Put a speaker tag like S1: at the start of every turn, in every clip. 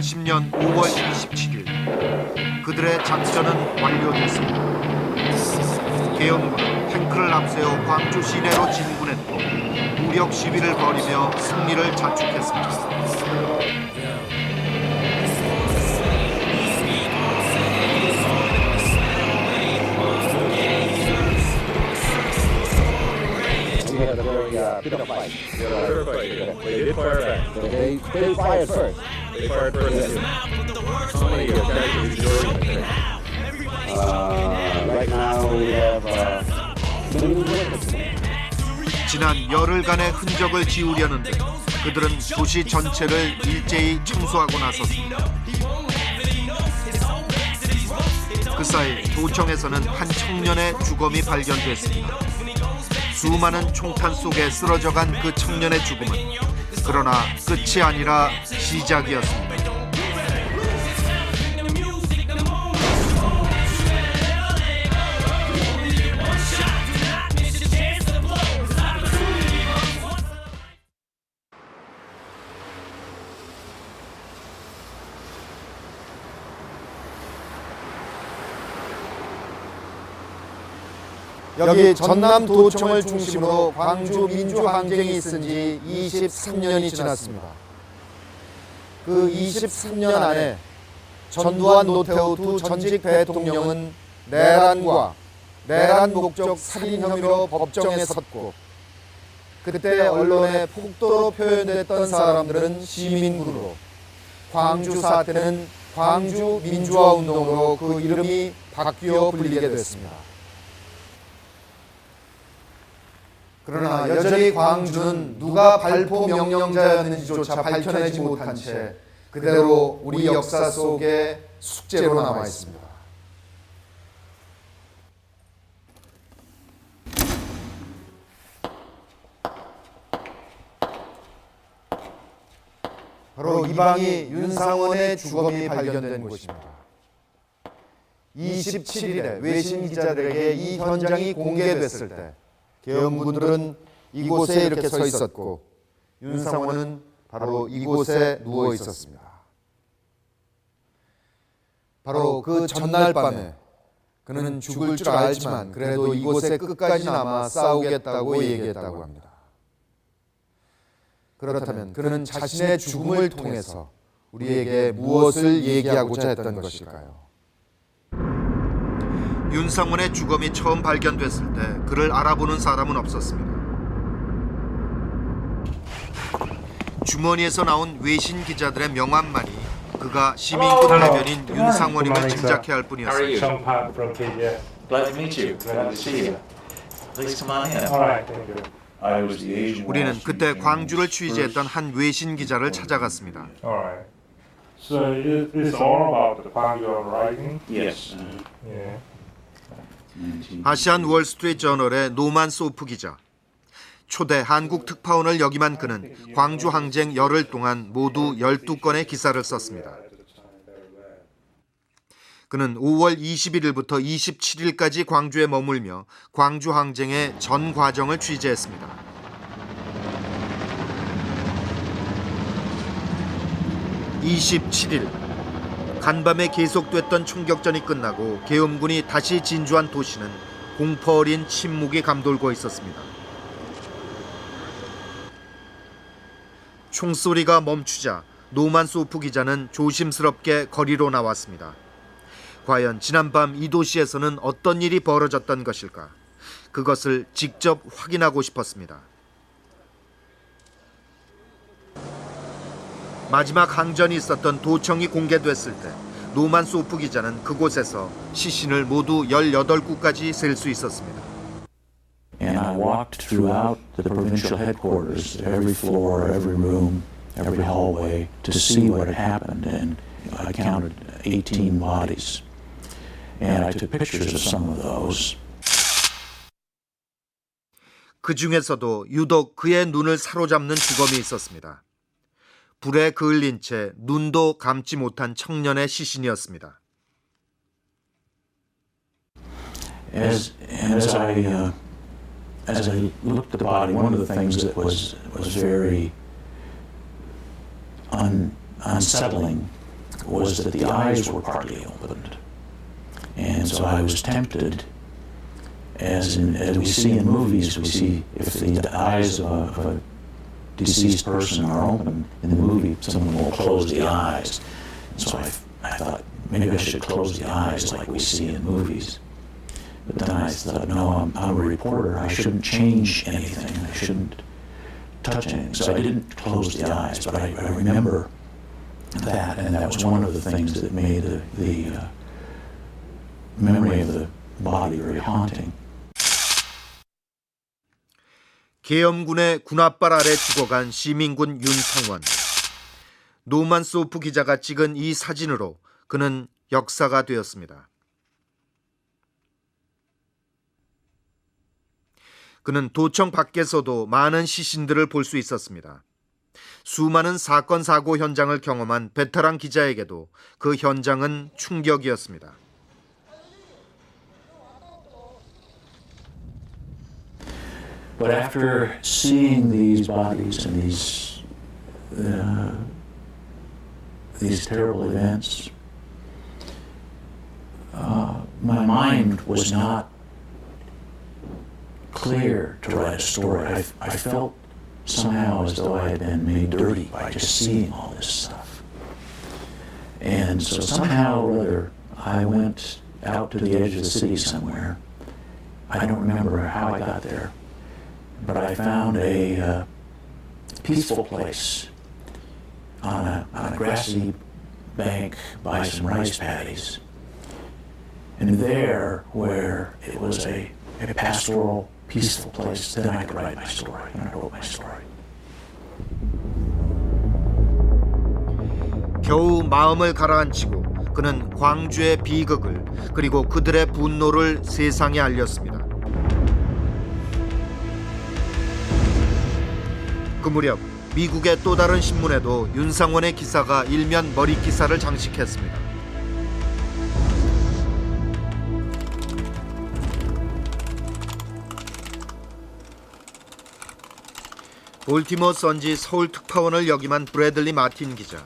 S1: 2010년 5월 27일 그들의 작전은 완료됐습니다. 계엄군은 탱크를 앞세워 광주 시내로 진군했고 무력 시위를 벌이며 승리를 자축했습니다.
S2: We had a very big fight.
S3: Fair fight. They did fire back.
S2: They fired first.
S3: They fired first. How many casualties during
S2: Right now we have many witnesses.
S1: 지난 열흘간의 흔적을 지우려는데 그들은 도시 전체를 일제히 청소하고 나섰습니다. 그 사이 도청에서는 한 청년의 주검이 발견됐습니다. 수많은 총탄 속에 쓰러져간 그 청년의 죽음은 그러나 끝이 아니라 시작이었습니다.
S4: 여기 전남 도청을 중심으로 광주 민주항쟁이 있은 지 23년이 지났습니다. 그 23년 안에 전두환 노태우 두 전직 대통령은 내란과 내란 목적 살인 혐의로 법정에 섰고 그때 언론에 폭도로 표현됐던 사람들은 시민군으로 광주 사태는 광주 민주화 운동으로 그 이름이 바뀌어 불리게 됐습니다. 그러나 여전히 광주는 누가 발포 명령자였는지조차 밝혀내지 못한 채 그대로 우리 역사 속에 숙제로 남아 있습니다. 바로 이 방이 윤상원의 주검이 발견된 곳입니다. 27일에 외신 기자들에게 이 현장이 공개됐을 때 계엄군들은 이곳에 이렇게 서 있었고 윤상원은 바로 이곳에 누워 있었습니다. 바로 그 전날 밤에 그는 죽을 줄 알지만 그래도 이곳에 끝까지 남아 싸우겠다고 얘기했다고 합니다. 그렇다면 그는 자신의 죽음을 통해서 우리에게 무엇을 얘기하고자 했던 것일까요?
S1: 윤상원의 주검이 처음 발견됐을 때 그를 알아보는 사람은 없었습니다. 주머니에서 나온 외신 기자들의 명함만이 그가 시민군 대변인 윤상원임을 짐작해 할 뿐이었습니다.
S3: Sean Park from KBS.
S5: Glad to meet you. Glad to see you. Please come on in.
S3: All right, thank you.
S5: I was the Asian.
S1: 우리는 그때 광주를 취재했던 한 외신 기자를 찾아갔습니다.
S3: All right. So it's all about the Gwangju uprising.
S5: Yes.
S3: Yeah.
S1: 아시안 월스트리트 저널의 노만 소프 기자. 초대 한국 특파원을 역임한 그는 광주 항쟁 열흘 동안 모두 12건의 기사를 썼습니다. 그는 5월 21일부터 27일까지 광주에 머물며 광주 항쟁의 전 과정을 취재했습니다. (27일) 간밤에 계속됐던 총격전이 끝나고 계엄군이 다시 진주한 도시는 공포 어린 침묵이 감돌고 있었습니다. 총소리가 멈추자 노만 소프 기자는 조심스럽게 거리로 나왔습니다. 과연 지난밤 이 도시에서는 어떤 일이 벌어졌던 것일까? 그것을 직접 확인하고 싶었습니다. 마지막 항전이 있었던 도청이 공개됐을 때 노만 소프 기자는 그곳에서 시신을 모두 18구까지 셀 수 있었습니다.
S6: And I walked throughout the provincial headquarters, every floor, every room, every hallway, to see what had happened. And I counted 18 bodies. And I took pictures of some of those.
S1: 그 중에서도 유독 그의 눈을 사로잡는 주검이 있었습니다. 불에 그을린 채 눈도 감지 못한 청년의 시신이었습니다.
S6: As I looked at the body, one of the things that was very unsettling was that the eyes were partly opened. And so I was tempted, as we see in movies, we see if the eyes of a deceased person are open in the movie, someone will close the eyes. And so I thought maybe I should close the eyes like we see in movies. But then I thought, no, I'm a reporter. I shouldn't change anything. I shouldn't touch anything. So I didn't close the eyes, but I remember that, and that was one of the things that made the memory of the body very haunting.
S1: 계엄군의 군홧발 아래 죽어간 시민군 윤상원. 노만 소프 기자가 찍은 이 사진으로 그는 역사가 되었습니다. 그는 도청 밖에서도 많은 시신들을 볼 수 있었습니다. 수많은 사건 사고 현장을 경험한 베테랑 기자에게도 그 현장은 충격이었습니다.
S6: But after seeing these bodies and these terrible events, my mind was not clear to write a story. I felt somehow as though I had been made dirty by just seeing all this stuff. And so somehow or other, I went out to the edge of the city somewhere. I don't remember how I got there, but I found a peaceful place on a grassy bank by some rice paddies. And there, where it was a pastoral, peaceful place, then I could write my story, and I wrote my story.
S1: 겨우 마음을 가라앉히고 그는 광주의 비극을 그리고 그들의 분노를 세상에 알렸습니다. 그 무렵 미국의 또 다른 신문에도 윤상원의 기사가 일면 머리 기사를 장식했습니다. 볼티모어 선지 서울 특파원을 역임한 브래들리 마틴 기자.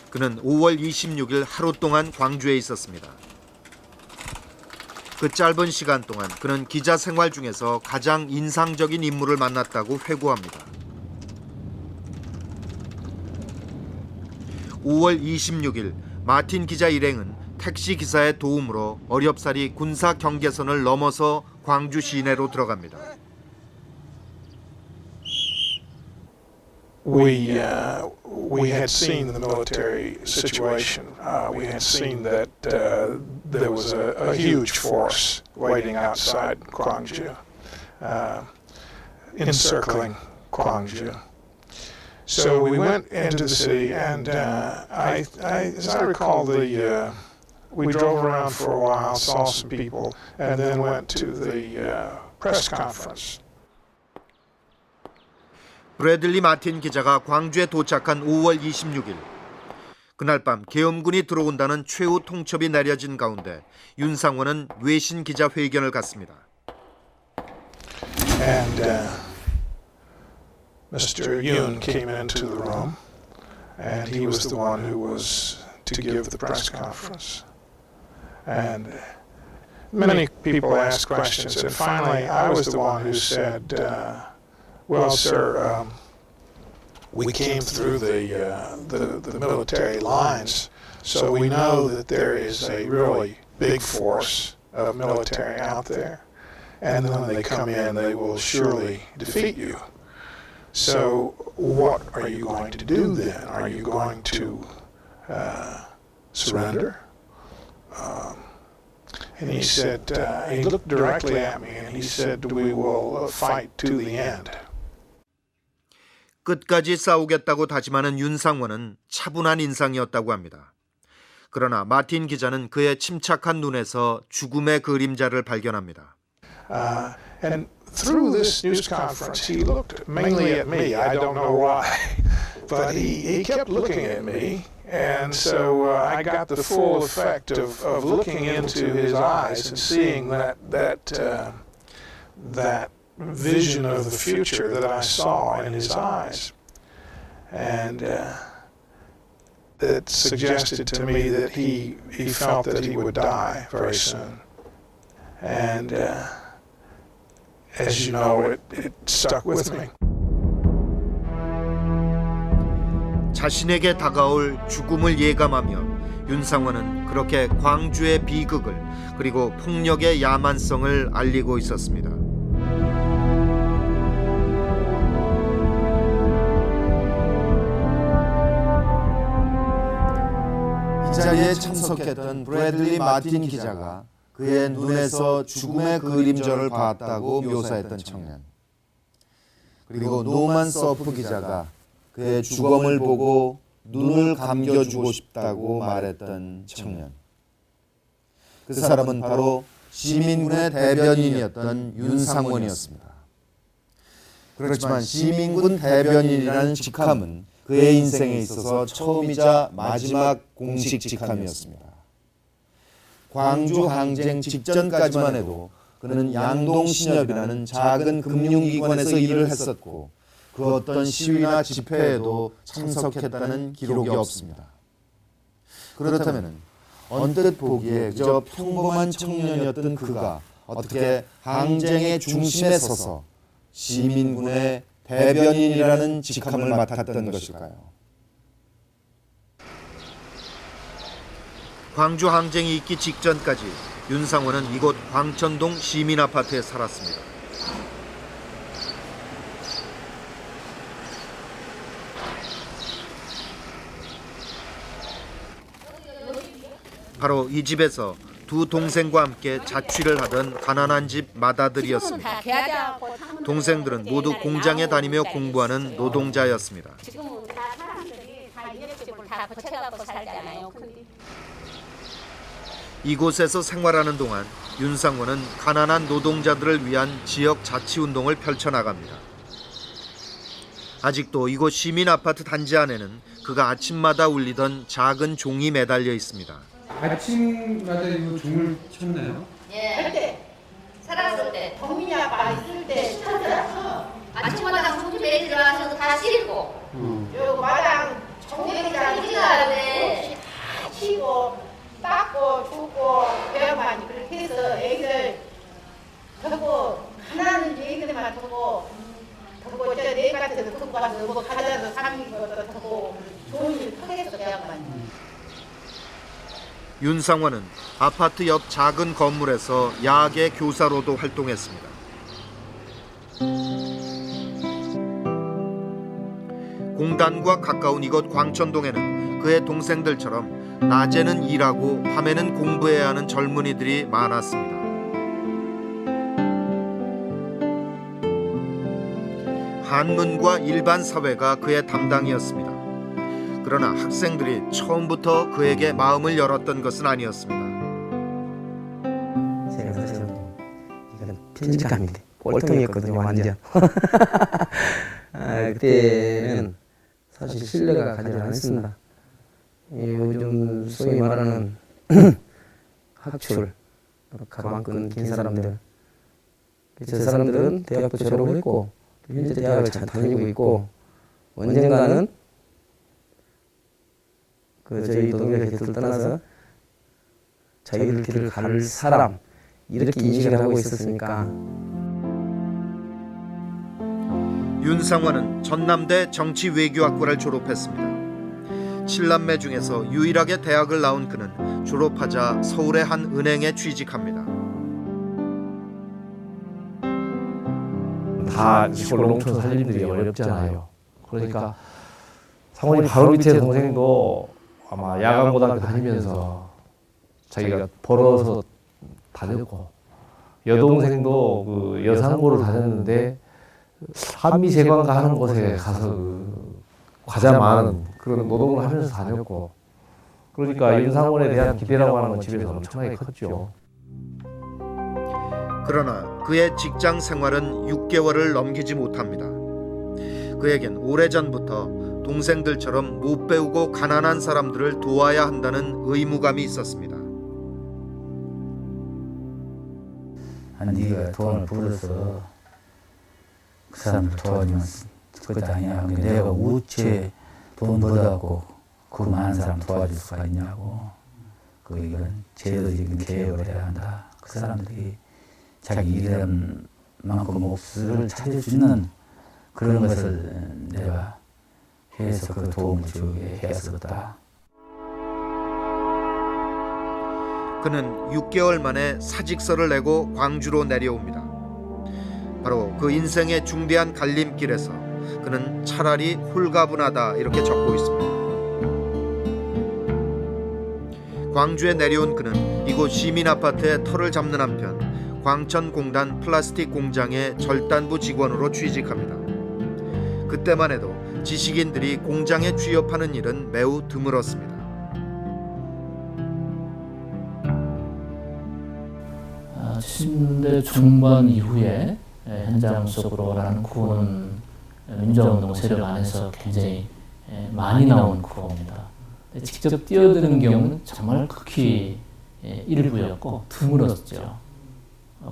S1: 그는 5월 26일 하루 동안 광주에 있었습니다. 그 짧은 시간 동안 그는 기자 생활 중에서 가장 인상적인 인물을 만났다고 회고합니다. 5월 26일 마틴 기자 일행은 택시 기사의 도움으로 어렵사리 군사 경계선을 넘어서 광주 시내로 들어갑니다.
S7: We had seen the military situation. We had seen that there was a huge force waiting outside Gwangju, encircling Gwangju. So we went into the city, and as I recall, we drove around for a while, saw some people, and then went to the press conference.
S1: 브래들리 마틴 기자가 광주에 도착한 5월 26일. 그날 밤 계엄군이 들어온다는 최후 통첩이 내려진 가운데 윤상원은 외신 기자 회견을 갖습니다.
S7: And Mr. Yoon came into the room, and he was the one who was to give the press conference. And many people asked questions, and finally I was the one who said, well, sir, we came through the military lines, so we know that there is a really big force of military out there, and when they come in, they will surely defeat you. So what are you going to do then? Are you going to surrender? And he said, he looked directly at me, and he said, we will fight to the end.
S1: 끝까지 싸우겠다고 다짐하는 윤상원은 차분한 인상이었다고 합니다. 그러나 마틴 기자는 그의 침착한 눈에서 죽음의 그림자를 발견합니다.
S7: And through this news conference, he looked mainly at me. I don't know why, but he kept looking at me, and so I got the full effect of looking into his eyes and seeing that vision of the future that I saw in his eyes. And that suggested to me that he felt that he would die very soon. And as you know, it stuck with me.
S1: 자신에게 다가올 죽음을 예감하며 윤상원은 그렇게 광주의 비극을 그리고 폭력의 야만성을 알리고 있었습니다.
S4: 이 자리에 참석했던 브래들리 마틴 기자가 그의 눈에서 죽음의 그림자를 봤다고 묘사했던 청년, 그리고 노만 서프 기자가 그의 죽음을 보고 눈을 감겨주고 싶다고 말했던 청년, 그 사람은 바로 시민군의 대변인이었던 윤상원이었습니다. 그렇지만 시민군 대변인이라는 직함은 그의 인생에 있어서 처음이자 마지막 공식 직함이었습니다. 광주 항쟁 직전까지만 해도 그는 양동신협이라는 작은 금융기관에서 일을 했었고 그 어떤 시위나 집회에도 참석했다는 기록이 없습니다. 그렇다면 언뜻 보기에 그저 평범한 청년이었던 그가 어떻게 항쟁의 중심에 서서 시민군의 대변인이라는 직함을 맡았던 것일까요?
S1: 광주 항쟁이 있기 직전까지 윤상원은 이곳 광천동 시민아파트에 살았습니다. 바로 이 집에서 두 동생과 함께 자취를 하던 가난한 집 맏아들이었습니다. 동생들은 모두 공장에 다니며 공부하는 노동자였습니다.
S8: 지금은 다 사람들이 다 이력집을 다 거쳐갖고 살잖아요. 근데
S1: 이곳에서 생활하는 동안 윤상원은 가난한 노동자들을 위한 지역 자치운동을 펼쳐나갑니다. 아직도 이곳 시민아파트 단지 안에는 그가 아침마다 울리던 작은 종이 매달려 있습니다.
S9: 아침마다 이거 종을 쳤나요?
S8: 예, 할 때, 살았을 때, 동민이 아빠 있을 때 쳤어요. 아침마다 공주 매일 들어가서 다 씻고, 요 마당 종대기장 일어나는데 치고, 닦고, 줍고, 배워만 그렇게 해서 애기들 두고, 가난한 애기들만 두고, 저 내같은 거 두고 가서 뭐 가져서 삼는 것도 두고, 좋은 일 크겠어, 그 양반이.
S1: 윤상원은 아파트 옆 작은 건물에서 야계 교사로도 활동했습니다. 공단과 가까운 이곳 광천동에는 그의 동생들처럼 낮에는 일하고 밤에는 공부해야 하는 젊은이들이 많았습니다. 한문과 일반 사회가 그의 담당이었습니다. 그러나 학생들이 처음부터 그에게 마음을 열었던 것은 아니었습니다.
S10: 제가 사실 이건 편집감인데 꼴통이었거든요, 완전. 그때는 사실 신뢰가 가지 않았습니다. 요즘 소위 말하는 학출, 가방끈 긴 사람들, 저 사람들은 대학도 졸업을 했고 현재 대학을 잘 다니고 있고 언젠가는 저희 노동자 곁을 떠나서 자기들 길을 갈 사람 이렇게 인식을 하고 있었으니까.
S1: 윤상원은 전남대 정치외교학과를 졸업했습니다. 7남매 중에서 유일하게 대학을 나온 그는 졸업하자 서울의 한 은행에 취직합니다.
S9: 다 시골 농촌 살림들이 어렵잖아요. 그러니까 상원이 바로 밑에 동생도 아마 야간고등학교 다니면서 자기가 벌어서 다녔고 여동생도 그 여상고를 다녔는데 한미세관가 하는 곳에 가서 그 과자 많은 그런 노동을 하면서 다녔고 그러니까 윤상원에 대한 기대라고 하는 건 집에서 엄청나게 컸죠.
S1: 그러나 그의 직장 생활은 6개월을 넘기지 못합니다. 그에겐 오래전부터 동생들처럼 못 배우고 가난한 사람들을 도와야 한다는 의무감이 있었습니다.
S10: 네가 돈을 벌어서 그 사람을 도와주면 그것도 아니야. 내가 우체 돈 벌어갖고 그 많은 사람 도와줄 수가 있냐고. 이건 제도적인 개혁을 해야 한다. 그 사람들이 자기 일한 만큼 몫을 찾을 수 있는 그런 것을 내가 해서 그 도움을 주게 했었다.
S1: 그는 6개월 만에 사직서를 내고 광주로 내려옵니다. 바로 그 인생의 중대한 갈림길에서 그는 차라리 홀가분하다 이렇게 적고 있습니다. 광주에 내려온 그는 이곳 시민 아파트에 터를 잡는 한편 광천공단 플라스틱 공장의 절단부 직원으로 취직합니다. 그때만 해도 지식인들이 공장에 취업하는 일은 매우 드물었습니다.
S9: 아, 70대 중반 이후에 현장 속으로라는 구호는 민주화운동 세력 안에서 굉장히 많이 나온 구호입니다. 직접 뛰어드는 경우는 정말 극히 일부였고 드물었죠.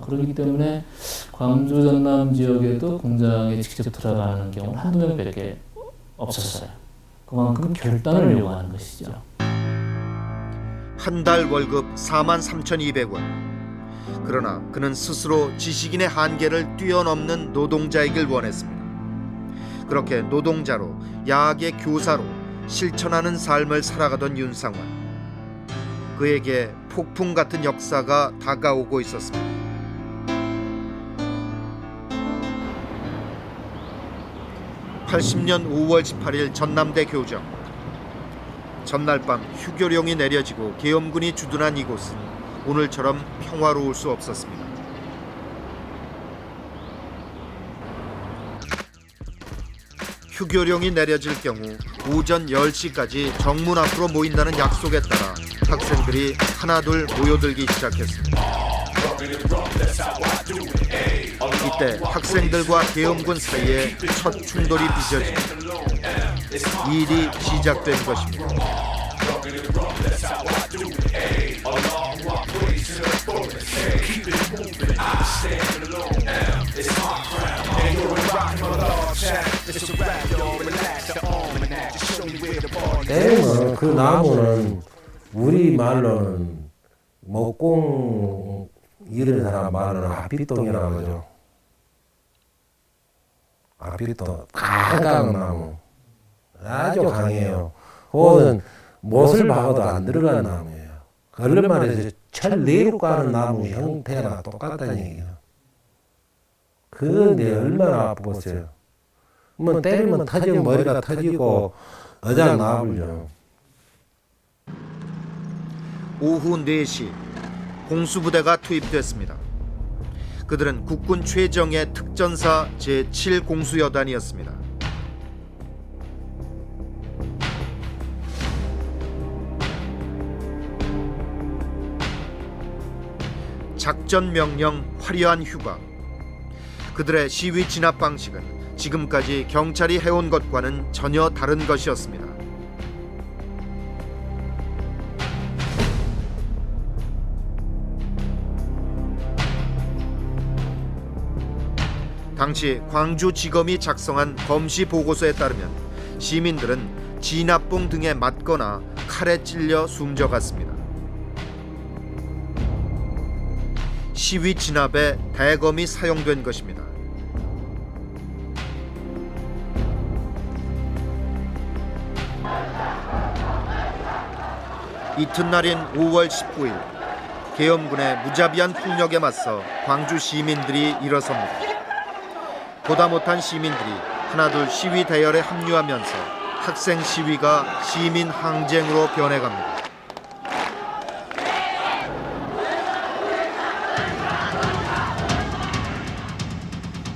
S9: 그렇기 때문에 광주 전남 지역에도 공장에 직접 들어가는 경우는 한두 명밖에 없었어요. 그만큼 결단을 요구하는 것이죠.
S1: 한 달 월급 43,200원. 그러나 그는 스스로 지식인의 한계를 뛰어넘는 노동자이길 원했습니다. 그렇게 노동자로 야학의 교사로 실천하는 삶을 살아가던 윤상원. 그에게 폭풍 같은 역사가 다가오고 있었습니다. (80년 5월 18일) 전남대 교정. 전날 밤 휴교령이 내려지고 계엄군이 주둔한 이곳은 오늘처럼 평화로울 수 없었습니다. 휴교령이 내려질 경우 오전 10시까지 정문 앞으로 모인다는 약속에 따라 학생들이 하나둘 모여들기 시작했습니다. 이때 학생들과 계엄군 사이에 첫 충돌이 빚어지고 일이 시작된 것입니다.
S11: 때는 그 나무는 우리 말로는 목공 이런 사람 말로는 아피똥이라고 하죠. 아피똥 강한 나무 아주 강해요. 그거는 못을 박아도 안 들어가는 나무예요. 얼른 말해서 철 내로 까는 나무 형태나 똑같다는 얘기예요. 그런데 얼마나 아프겠어요. 뭐 때리면 터지면 머리가 터지고 어장 나불죠.
S1: 오후 4시 공수부대가 투입됐습니다. 그들은 국군 최정예 특전사 제7공수여단이었습니다. 작전 명령, 화려한 휴가. 그들의 시위 진압 방식은 지금까지 경찰이 해온 것과는 전혀 다른 것이었습니다. 당시 광주지검이 작성한 검시 보고서에 따르면 시민들은 진압봉 등에 맞거나 칼에 찔려 숨져갔습니다. 시위 진압에 대검이 사용된 것입니다. 이튿날인 5월 19일 계엄군의 무자비한 폭력에 맞서 광주 시민들이 일어섭니다. 보다 못한 시민들이 하나둘 시위 대열에 합류하면서 학생 시위가 시민 항쟁으로 변해갑니다.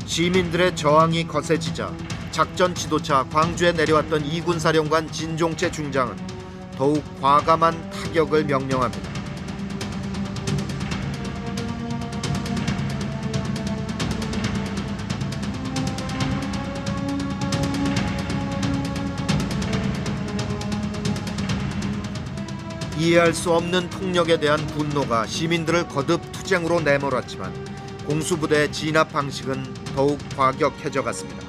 S1: 시민들의 저항이 거세지자 작전 지도차 광주에 내려왔던 이군 사령관 진종채 중장은 더욱 과감한 타격을 명령합니다. 이해할 수 없는 폭력에 대한 분노가 시민들을 거듭 투쟁으로 내몰았지만 공수부대의 진압 방식은 더욱 과격해져 갔습니다.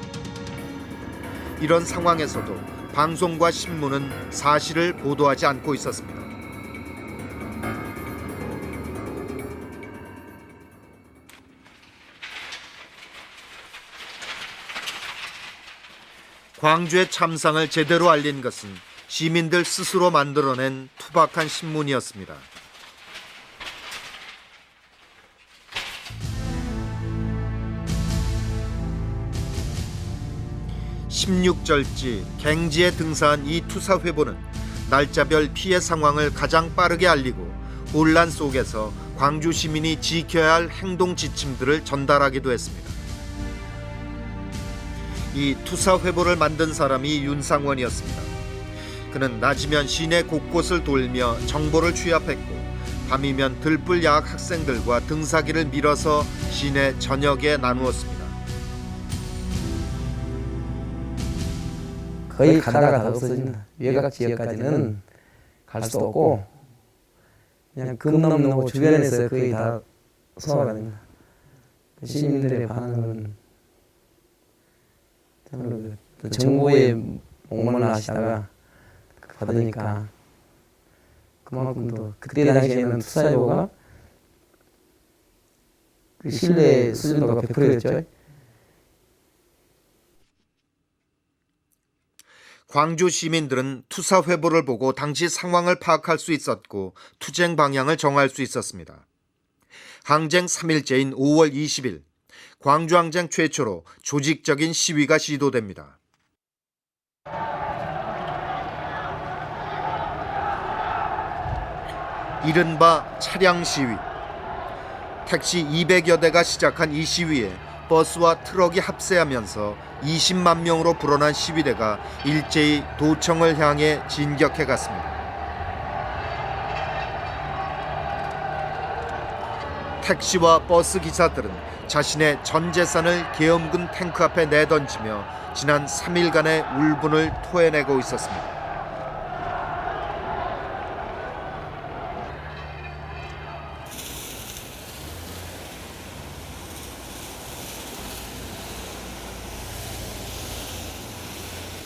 S1: 이런 상황에서도 방송과 신문은 사실을 보도하지 않고 있었습니다. 광주의 참상을 제대로 알린 것은 시민들 스스로 만들어낸 투박한 신문이었습니다. 16절지 갱지에 등사한 이 투사회보는 날짜별 피해 상황을 가장 빠르게 알리고 혼란 속에서 광주 시민이 지켜야 할 행동 지침들을 전달하기도 했습니다. 이 투사회보를 만든 사람이 윤상원이었습니다. 그는 낮이면 시내 곳곳을 돌며 정보를 취합했고 밤이면 들불 야학 학생들과 등사기를 밀어서 시내 전역에 나누었습니다.
S9: 거의 가다가 다 없어집니다. 외곽 지역까지는 갈 수 없고 그냥 금남로 주변에서 거의 다 소화가 됩니다. 시민들의 반응은 정보에 목말라 하시다가 받으니까 그만큼 또 그때 당시에는 투사회보가 그 신뢰 수준도가 100%였죠.
S1: 광주 시민들은 투사회보를 보고 당시 상황을 파악할 수 있었고 투쟁 방향을 정할 수 있었습니다. 항쟁 3일째인 5월 20일, 광주항쟁 최초로 조직적인 시위가 시도됩니다. 이른바 차량 시위. 택시 200여 대가 시작한 이 시위에 버스와 트럭이 합세하면서 20만 명으로 불어난 시위대가 일제히 도청을 향해 진격해 갔습니다. 택시와 버스 기사들은 자신의 전 재산을 계엄군 탱크 앞에 내던지며 지난 3일간의 울분을 토해내고 있었습니다.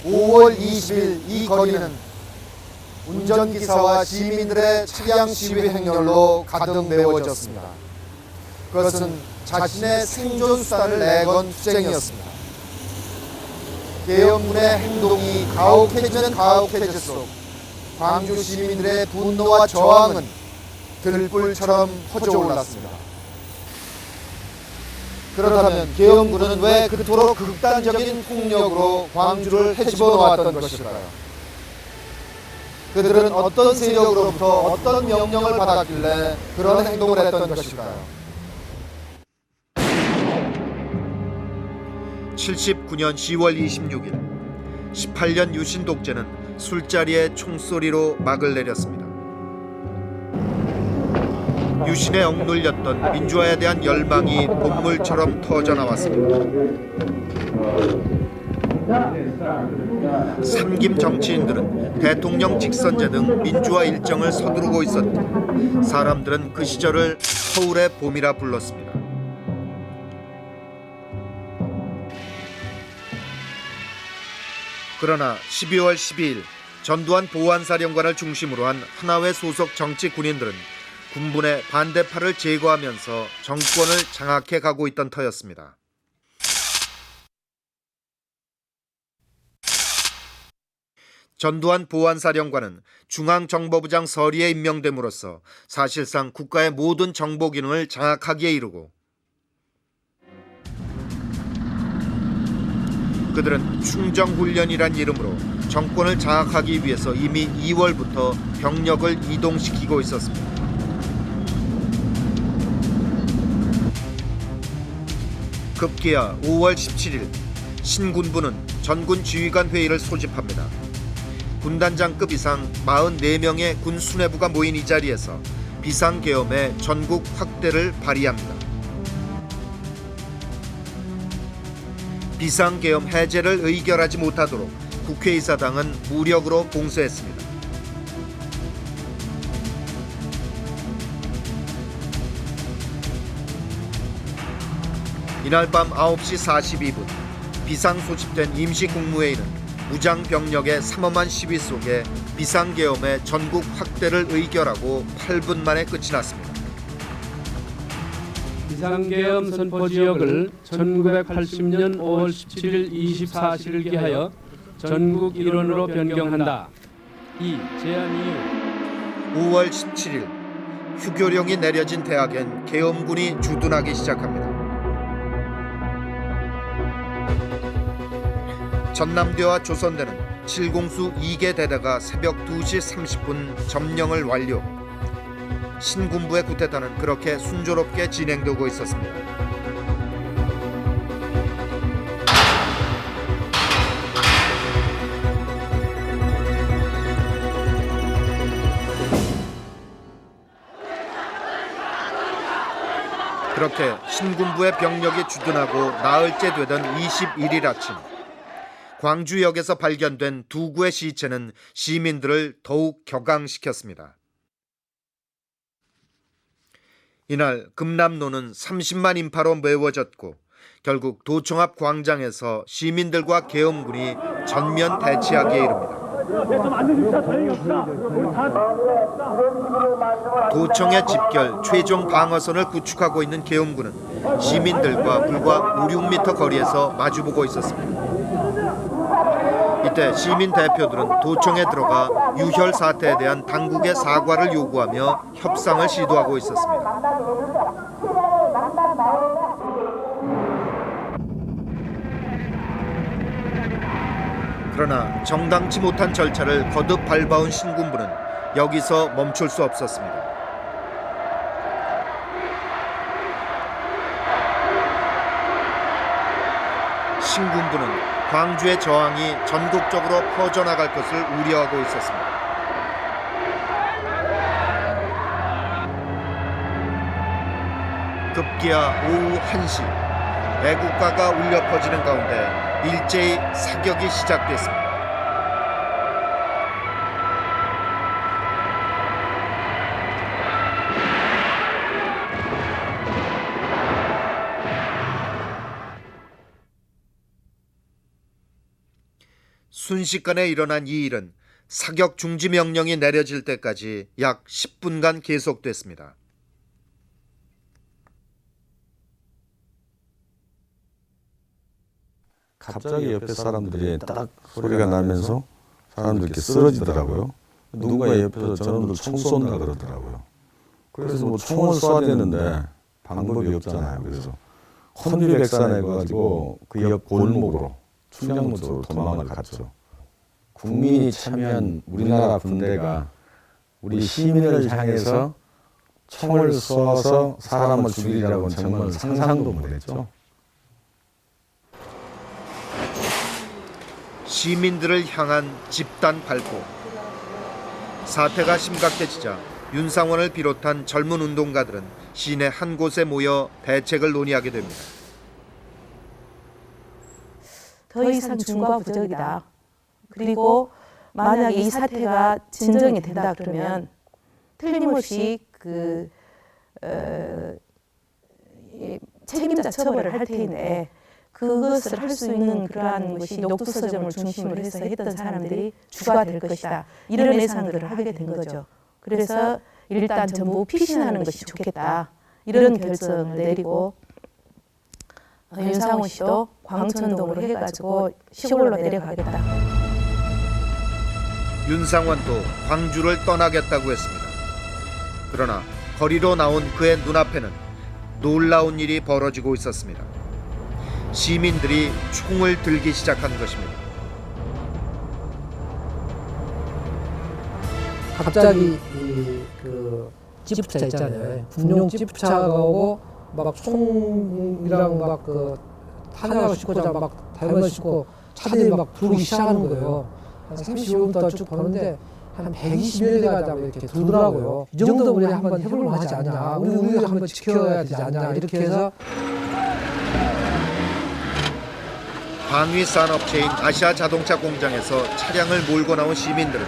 S4: (5월 20일) 이 거리는 운전기사와 시민들의 차량 시위 행렬로 가득 메워졌습니다. 그것은 자신의 생존 수단을 내건 투쟁이었습니다. 계엄군의 행동이 가혹해지는 가혹해질수록 광주 시민들의 분노와 저항은 들불처럼 퍼져올랐습니다. 그렇다면 계엄군은 왜 그토록 극단적인 폭력으로 광주를 헤집어 놓았던 것일까요? 그들은 어떤 세력으로부터 어떤 명령을 받았길래 그런 행동을 했던 것일까요?
S1: 79년 10월 26일, 18년 유신 독재는 술자리에 총소리로 막을 내렸습니다. 유신에 억눌렸던 민주화에 대한 열망이 본물처럼 터져나왔습니다. 삼김 정치인들은 대통령 직선제 등 민주화 일정을 서두르고 있었고 사람들은 그 시절을 서울의 봄이라 불렀습니다. 그러나 12월 12일 전두환 보안사령관을 중심으로 한 하나회 소속 정치 군인들은 군분의 반대파를 제거하면서 정권을 장악해 가고 있던 터였습니다. 전두환 보안사령관은 중앙정보부장 서리에 임명됨으로써 사실상 국가의 모든 정보 기능을 장악하기에 이르고 그들은 충정훈련이란 이름으로 정권을 장악하기 위해서 이미 2월부터 병력을 이동시키고 있었습니다. 급기야 5월 17일 신군부는 전군 지휘관 회의를 소집합니다. 군단장급 이상 44명의 군 수뇌부가 모인 이 자리에서 비상계엄의 전국 확대를 발의합니다. 비상계엄 해제를 의결하지 못하도록 국회의사당은 무력으로 봉쇄했습니다. 이날 밤 9시 42분 비상 소집된 임시국무회의는 무장 병력의 삼엄한 시위 속에 비상계엄의 전국 확대를 의결하고 8분 만에 끝이 났습니다.
S12: 비상계엄 선포 지역을 1980년 5월 17일 24시를 기하여 전국 일원으로 변경한다. 2. 제한 이유
S1: 5월 17일 휴교령이 내려진 대학엔 계엄군이 주둔하기 시작합니다. 전남대와 조선대는 7공수 2개 대대가 새벽 2시 30분 점령을 완료. 신군부의 쿠데타는 그렇게 순조롭게 진행되고 있었습니다. 그렇게 신군부의 병력이 주둔하고 나흘째 되던 21일 아침, 광주역에서 발견된 두 구의 시체는 시민들을 더욱 격앙시켰습니다. 이날 금남로는 30만 인파로 메워졌고 결국 도청 앞 광장에서 시민들과 계엄군이 전면 대치하기에 이릅니다. 도청의 집결 최종 방어선을 구축하고 있는 계엄군은 시민들과 불과 5-6m 거리에서 마주보고 있었습니다. 이때 시민 대표들은 도청에 들어가 유혈 사태에 대한 당국의 사과를 요구하며 협상을 시도하고 있었습니다. 그러나 정당치 못한 절차를 거듭 밟아온 신군부는 여기서 멈출 수 없었습니다. 신군부는 광주의 저항이 전국적으로 퍼져나갈 것을 우려하고 있었습니다. 급기야 오후 1시, 애국가가 울려 퍼지는 가운데 일제히 사격이 시작됐습니다. 순식간에 일어난 이 일은 사격 중지 명령이 내려질 때까지 약 10분간 계속됐습니다.
S13: 갑자기 옆에 사람들이 딱 소리가 나면서 사람들이 이렇게 쓰러지더라고요. 누군가 옆에서 저놈들 총 쏜다 그러더라고요. 그래서 뭐 총을 쏴야 되는데 방법이 없잖아요. 그래서 혼비백산해가지고 그 옆 골목으로 충장로 쪽으로 도망을 갔죠. 국민이 참여한 우리나라 군대가 우리 시민을 향해서 총을 쏘아서 사람을 죽이리라고는 정말 상상도 못했죠.
S1: 시민들을 향한 집단 발포. 사태가 심각해지자 윤상원을 비롯한 젊은 운동가들은 시내 한 곳에 모여 대책을 논의하게 됩니다.
S14: 더 이상 중과 부적이다. 그리고 만약에 이 사태가 진정이 된다 그러면 틀림없이 책임자 처벌을 할 테인데 그것을 할 수 있는 그러한 것이 녹두서점을 중심으로 해서 했던 사람들이 주가 될 것이다. 이런 예상들을 하게 된 거죠. 그래서 일단 전부 피신하는 것이 좋겠다. 이런 결정을 내리고 윤상호 씨도 광천동으로 해가지고 시골로 내려가겠다.
S1: 윤상원도 광주를 떠나겠다고 했습니다. 그러나 거리로 나온 그의 눈앞에는 놀라운 일이 벌어지고 있었습니다. 시민들이 총을 들기 시작한 것입니다.
S15: 갑자기 그 지프차 있잖아요. 군용 지프차가 오고 막 총이랑 막 그 탄약을 싣고자 막 달면 싣고 차들이 막 들어오기 시작하는 거예요. 한 35분 쭉 보는데 한 120여 대가 이렇게 들더라고요. 이 정도 우리 한번 해볼만 하지 않냐. 우리 한번 지켜야 되지 않냐. 이렇게 해서
S1: 방위 산업체인 아시아 자동차 공장에서 차량을 몰고 나온 시민들은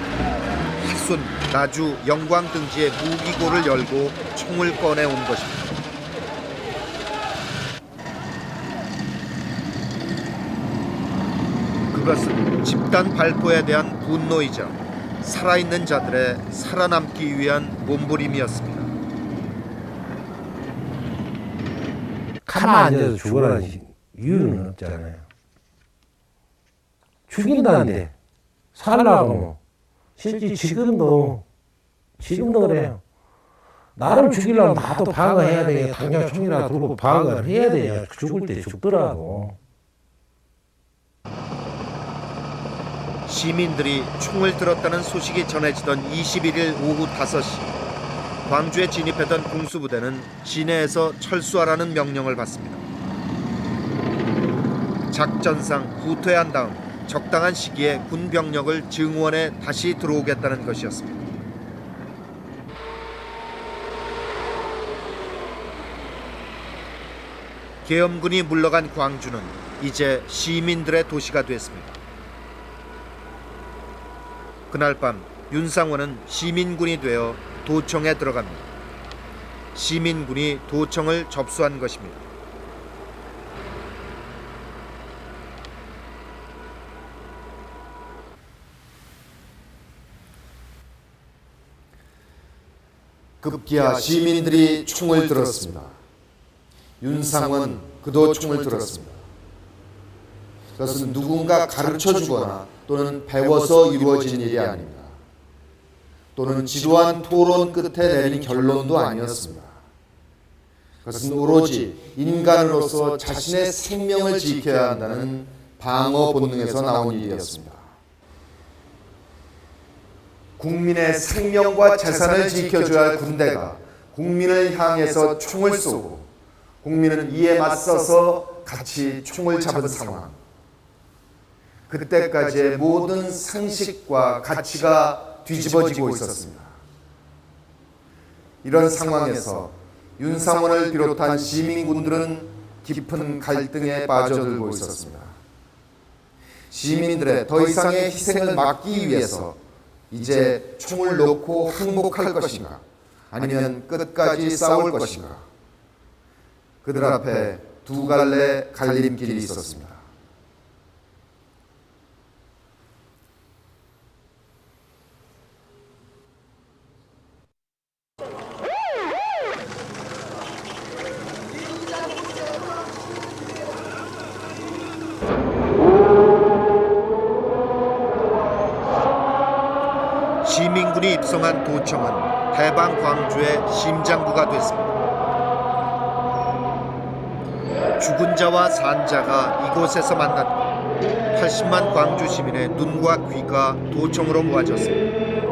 S1: 화순, 나주, 영광 등지의 무기고를 열고 총을 꺼내온 것입니다. 그 그것은 집단 발포에 대한 분노이자 살아있는 자들의 살아남기 위한 몸부림이었습니다.
S11: 가만 앉아서 죽으라는 이유는 없잖아요. 죽인다는데 살라고 실제 지금도 그래요. 나를 죽이려면 나도 방어해야 되겠다. 당장 총이나 들고 방어를 해야 돼요. 죽을 때 죽더라고.
S1: 시민들이 총을 들었다는 소식이 전해지던 21일 오후 5시 광주에 진입했던 공수부대는 시내에서 철수하라는 명령을 받습니다. 작전상 후퇴한 다음 적당한 시기에 군 병력을 증원해 다시 들어오겠다는 것이었습니다. 계엄군이 물러간 광주는 이제 시민들의 도시가 됐습니다. 그날 밤 윤상원은 시민군이 되어 도청에 들어갑니다. 시민군이 도청을 접수한 것입니다.
S4: 급기야 시민들이 총을 들었습니다. 윤상원 그도 총을 들었습니다. 그것은 누군가 가르쳐주거나 또는 배워서 이루어진 일이 아닙니다. 또는 지루한 토론 끝에 내린 결론도 아니었습니다. 그것은 오로지 인간으로서 자신의 생명을 지켜야 한다는 방어 본능에서 나온 일이었습니다. 국민의 생명과 재산을 지켜줘야 할 군대가 국민을 향해서 총을 쏘고 국민은 이에 맞서서 같이 총을 잡은 상황. 그때까지의 모든 상식과 가치가 뒤집어지고 있었습니다. 이런 상황에서 윤상원을 비롯한 시민군들은 깊은 갈등에 빠져들고 있었습니다. 시민들의 더 이상의 희생을 막기 위해서 이제 총을 놓고 항복할 것인가 아니면 끝까지 싸울 것인가. 그들 앞에 두 갈래 갈림길이 있었습니다.
S1: 시민군이 입성한 도청은 해방 광주의 심장부가 됐습니다. 죽은 자와 산 자가 이곳에서 만났고 80만 광주 시민의 눈과 귀가 도청으로 모아졌습니다.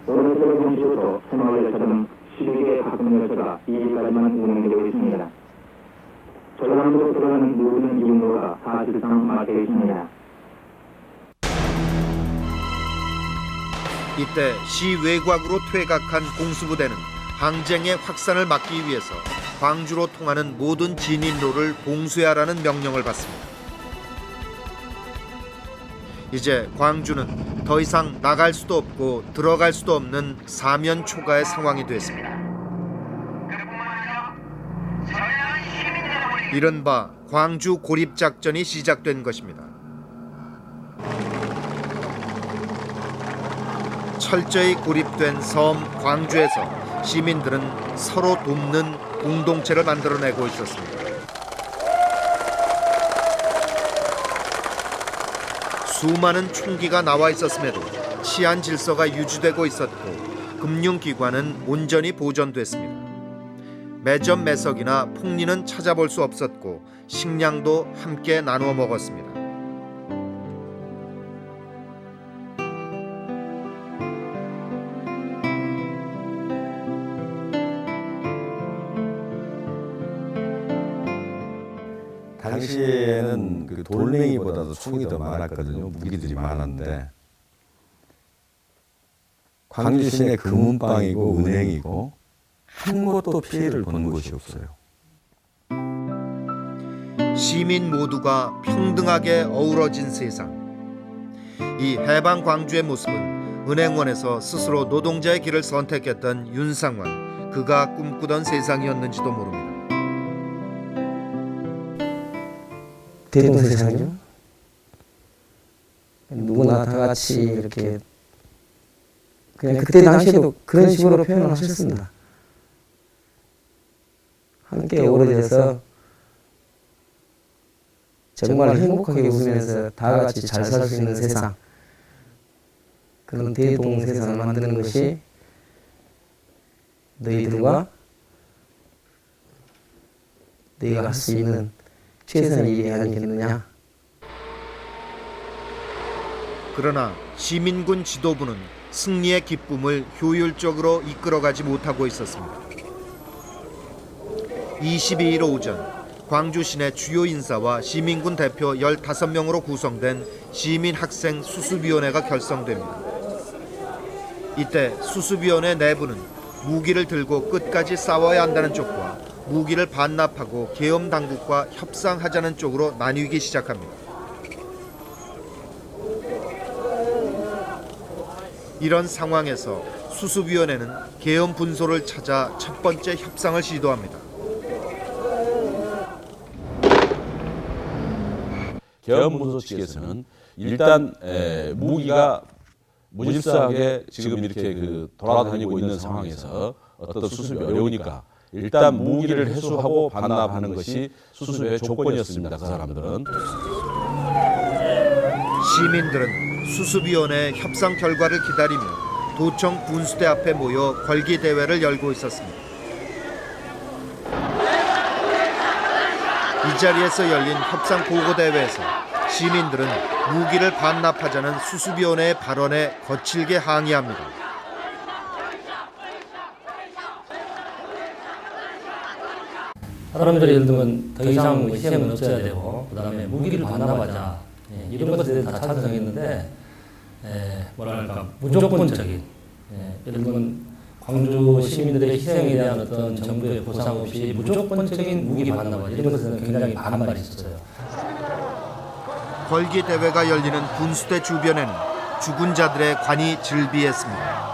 S16: 오른쪽 공시부터 새마을열차는 12개 가끔열차가 2일까지만 운행되고 있습니다. 전라남도로 들어가는 모든 이용로가 사실상 막혀 있습니다.
S1: 이때 시 외곽으로 퇴각한 공수부대는 항쟁의 확산을 막기 위해서 광주로 통하는 모든 진입로를 봉쇄하라는 명령을 받습니다. 이제 광주는 더 이상 나갈 수도 없고 들어갈 수도 없는 사면 초가의 상황이 됐습니다. 이른바 광주 고립작전이 시작된 것입니다. 철저히 고립된 섬 광주에서 시민들은 서로 돕는 공동체를 만들어내고 있었습니다. 수많은 총기가 나와 있었음에도 치안 질서가 유지되고 있었고 금융기관은 온전히 보존됐습니다. 매점 매석이나 폭리는 찾아볼 수 없었고 식량도 함께 나누어 먹었습니다.
S13: 당시에는 그 돌멩이보다도 총이 더 많았거든요. 무기들이 많았는데 광주 시내 금은방이고 은행이고 한 곳도 피해를 본 곳이 없어요.
S1: 시민 모두가 평등하게 어우러진 세상. 이 해방 광주의 모습은 은행원에서 스스로 노동자의 길을 선택했던 윤상원 그가 꿈꾸던 세상이었는지도 모릅니다.
S9: 대동세상이요? 누구나 다 같이 이렇게 그냥 그때 당시에도 그런 식으로 표현을 하셨습니다. 함께 오래돼서 정말 행복하게 웃으면서 다 같이 잘 살 수 있는 세상, 그런 대동세상을 만드는 것이 너희들과 너희가 할 수 있는 최선의 일이 아니겠느냐.
S1: 그러나 시민군 지도부는 승리의 기쁨을 효율적으로 이끌어가지 못하고 있었습니다. 22일 오전 광주 시내 주요 인사와 시민군 대표 15명으로 구성된 시민학생 수습위원회가 결성됩니다. 이때 수습위원회 내부는 무기를 들고 끝까지 싸워야 한다는 쪽과 무기를 반납하고 계엄 당국과 협상하자는 쪽으로 나뉘기 시작합니다. 이런 상황에서 수습위원회는 계엄 분소를 찾아 첫 번째 협상을 시도합니다.
S13: 계엄 분소 측에서는 일단 무기가 무질서하게 지금 이렇게 돌아다니고 있는 상황에서 어떤 수습이 어려우니까 일단 무기를 회수하고 반납하는 것이 수습의 조건이었습니다. 그 사람들은.
S1: 시민들은 수습위원회 협상 결과를 기다리며 도청 분수대 앞에 모여 걸기 대회를 열고 있었습니다. 이 자리에서 열린 협상 보고 대회에서 시민들은 무기를 반납하자는 수습위원회의 발언에 거칠게 항의합니다.
S9: 사람들이 예를 들면 더 이상 희생은 없어야 되고 그다음에 무기를 반납하자 이런 것에 대해서 다 찬성했는데 뭐랄까 무조건적인 예를 들면 광주 시민들의 희생에 대한 어떤 정부의 보상 없이 무조건적인 무기 반납 이런 것에는 굉장히 반발이 있었어요.
S1: 걸기 대회가 열리는 분수대 주변에는 죽은 자들의 관이 즐비했습니다.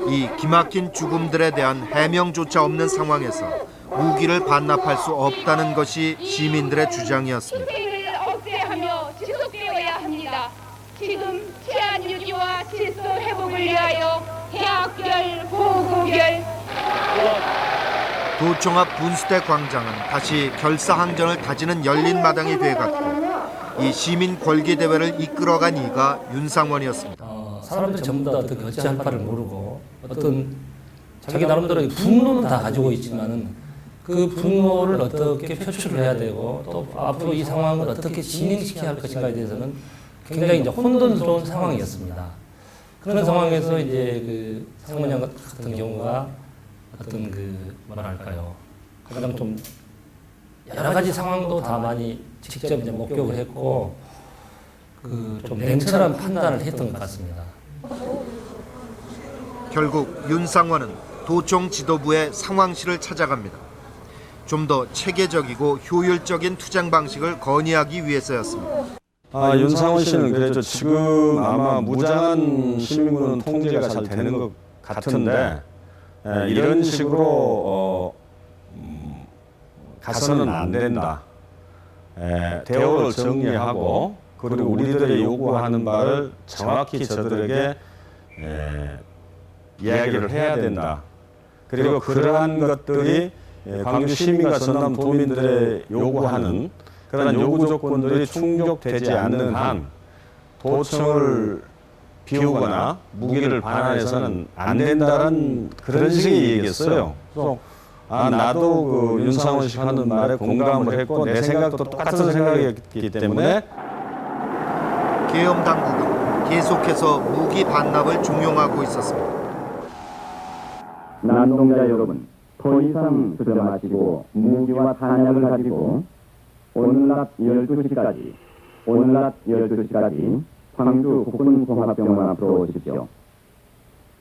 S1: 이 기막힌 죽음들에 대한 해명조차 없는 상황에서 무기를 반납할 수 없다는 것이 시민들의 주장이었습니다.
S8: 희생을 억제하며 지속되어야 합니다. 지금 치안 유지와 질서 회복을 위하여 해학별, 보고별
S1: 도청 앞 분수대 광장은 다시 결사항전을 다지는 열린 마당이 돼갔고 이 시민 걸기 대회를 이끌어간 이가 윤상원이었습니다.
S9: 사람들이 전부 다 어떻게 어찌할 바를 모르고 어떤 자기 나름대로 분노는 다 가지고 있지만은 그 분노를 어떻게 표출을 해야 되고 또 앞으로 이 상황을 어떻게 진행시켜야 할 것인가에 대해서는 굉장히 이제 혼돈스러운 상황이었습니다. 그런 상황에서 이제 그 상원장 같은 경우가 어떤 그 뭐랄까요 가장 좀 여러 가지 상황도 다 많이 직접 이제 목격을 했고 그 좀 냉철한 판단을 했던 것 같습니다.
S1: 결국 윤상원은 도청 지도부의 상황실을 찾아갑니다. 좀 더 체계적이고 효율적인 투쟁 방식을 건의하기 위해서였습니다.
S13: 윤상원 씨는 그래도 지금 아마 무장한 시민군은 통제가 잘 되는 것 같은데 이런 식으로 가서는 안 된다. 대우를 정리하고 그리고 우리들의 요구하는 바를 정확히 저들에게 이야기를 해야 된다. 그리고 그러한 것들이 광주 시민과 전남 도민들의 요구하는 그런 요구 조건들이 충족되지 않는 한 도청을 비우거나 무기를 반환해서는 안 된다는 그런 식의 얘기였어요. 그래서 나도 그 윤상원 씨 하는 말에 공감을 했고 내 생각도 똑같은 생각이었기 때문에
S1: 계엄 당국은 계속해서 무기 반납을 종용하고 있었습니다.
S16: 난동자 여러분, 더 이상 주저마시고 무기와 탄약을 가지고 오늘 낮 12시까지 광주 국군종합병원 앞으로 오십시오.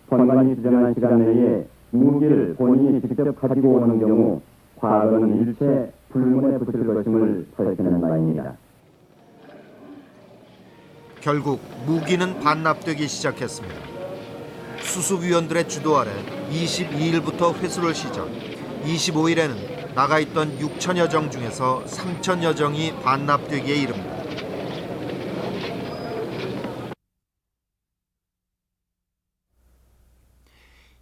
S16: 본관이 지정한 시간 내에 무기를 본인이 직접 가지고 오는 경우 과거는 일체 불문에 붙을 것임을 밝히는 바입니다.
S1: 결국 무기는 반납되기 시작했습니다. 수습위원들의 주도 아래 22일부터 회수를 시작. 25일에는 나가 있던 6천여 정 중에서 3천여 정이 반납되기에 이릅니다.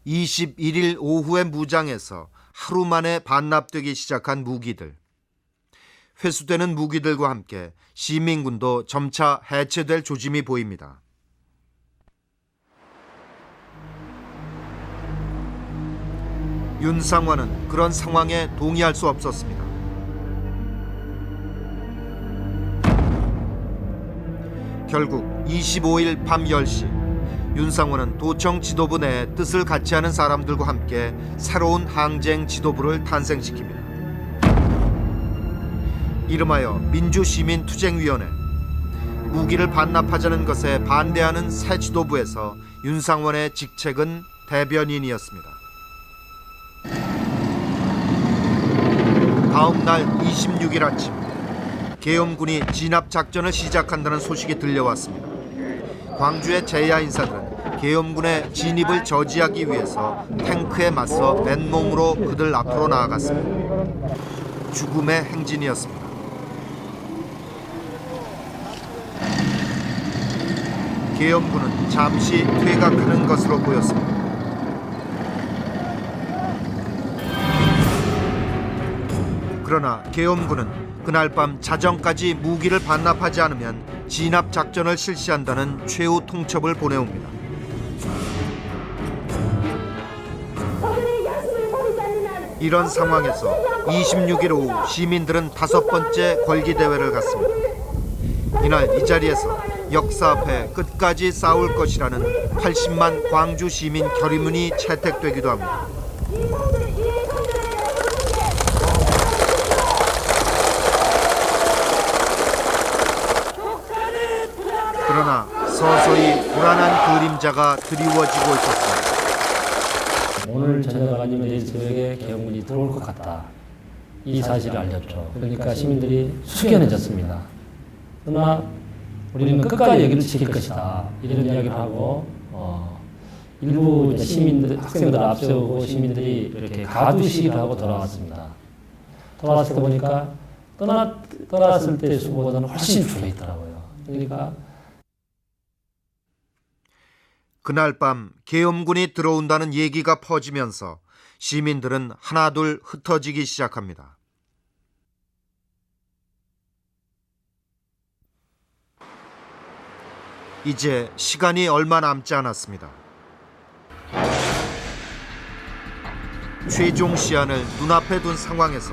S1: (21일) 오후에 무장에서 하루 만에 반납되기 시작한 무기들. 회수되는 무기들과 함께 시민군도 점차 해체될 조짐이 보입니다. 윤상환은 그런 상황에 동의할 수 없었습니다. 결국 25일 밤 10시 윤상환은 도청 지도부 내에 뜻을 같이 하는 사람들과 함께 새로운 항쟁 지도부를 탄생시킵니다. 이름하여 민주시민투쟁위원회. 무기를 반납하자는 것에 반대하는 새 지도부에서 윤상환의 직책은 대변인이었습니다. 다음 날 26일 아침 계엄군이 진압작전을 시작한다는 소식이 들려왔습니다. 광주의 제야 인사들은 계엄군의 진입을 저지하기 위해서 탱크에 맞서 맨몸으로 그들 앞으로 나아갔습니다. 죽음의 행진이었습니다. 계엄군은 잠시 퇴각하는 것으로 보였습니다. 그러나 계엄군은 그날 밤 자정까지 무기를 반납하지 않으면 진압 작전을 실시한다는 최후 통첩을 보내옵니다. 이런 상황에서 26일 오후 시민들은 5번째 걸기대회를 갖습니다. 이날 이 자리에서 역사 앞에 끝까지 싸울 것이라는 80만 광주 시민 결의문이 채택되기도 합니다. 그러나 서서히 불안한 그림자가 드리워지고 있었습니다.
S9: 오늘 저녁 아니면 내일 새벽에 계엄군이 들어올 것 같다. 이 사실을 알렸죠. 그러니까 시민들이 숙연해졌습니다. 그러나 우리는 끝까지 여기를 지킬 것이다. 이런 이야기를 하고 일부 시민들, 학생들을 앞세우고 시민들이 이렇게 가두시기를 하고 돌아왔습니다. 돌아왔을 때 보니까 떠났을 때 수보다는 훨씬 줄어 있더라고요. 그러니까
S1: 그날 밤 계엄군이 들어온다는 얘기가 퍼지면서 시민들은 하나둘 흩어지기 시작합니다. 이제 시간이 얼마 남지 않았습니다. 최종 시한을 눈앞에 둔 상황에서